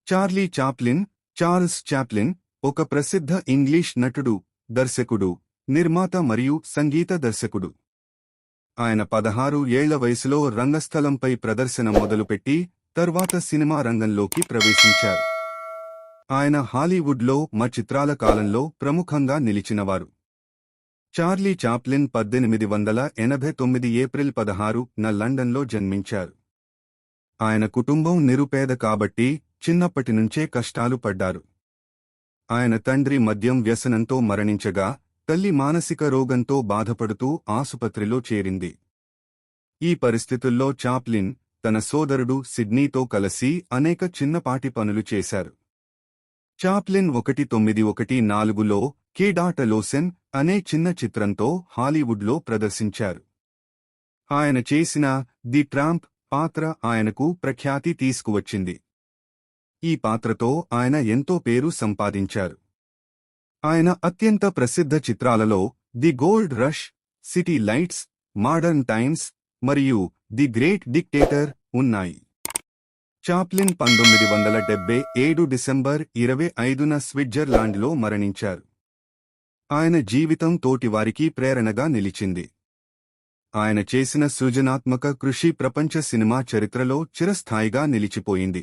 Charlie Chaplin, Charles Chaplin, ఒక ప్రసిద్ధ English నటుడు, దర్శకుడు, నిర్మాత మరియు సంగీత దర్శకుడు. ఆయన 16 ఏళ్ల వయసులో రంగస్థలంపై ప్రదర్శన మొదలుపెట్టి తర్వాత సినిమా రంగంలోకి ప్రవేశించారు. ఆయన హాలీవుడ్లో చిత్రాల కాలంలో ప్రముఖంగా నిలిచినవారు. చార్లీ చాప్లిన్ 1889 ఏప్రిల్ 16న లండన్లో జన్మించారు. ఆయన కుటుంబం నిరుపేద కాబట్టి చిన్నప్పటినుంచే కష్టాలు పడ్డారు. ఆయన తండ్రి మద్యం వ్యసనంతో మరణించగా తల్లి మానసిక రోగంతో బాధపడుతూ ఆసుపత్రిలో చేరింది. ఈ పరిస్థితుల్లో చాప్లిన్ తన సోదరుడు సిడ్నీతో కలిసి అనేక చిన్నపాటి పనులు చేశారు. చాప్లిన్ 1914లో కేడాటలోసెన్ అనే చిన్న చిత్రంతో హాలీవుడ్లో ప్రదర్శించారు. ఆయన చేసిన ది ట్రాంప్ పాత్ర ఆయనకు ప్రఖ్యాతి తీసుకువచ్చింది. ఈ పాత్రతో ఆయన ఎంతో పేరు సంపాదించారు. ఆయన అత్యంత ప్రసిద్ధ చిత్రాలలో the gold rush, city lights, modern times మరియు ది గ్రేట్ డిక్టేటర్ ఉన్నాయి. చాప్లిన్ 1977 డిసెంబర్ 25న స్విట్జర్లాండ్లో మరణించారు. ఆయన జీవితం తోటివారికి ప్రేరణగా నిలిచింది. ఆయన చేసిన సృజనాత్మక కృషి ప్రపంచ సినిమా చరిత్రలో చిరస్థాయిగా నిలిచిపోయింది.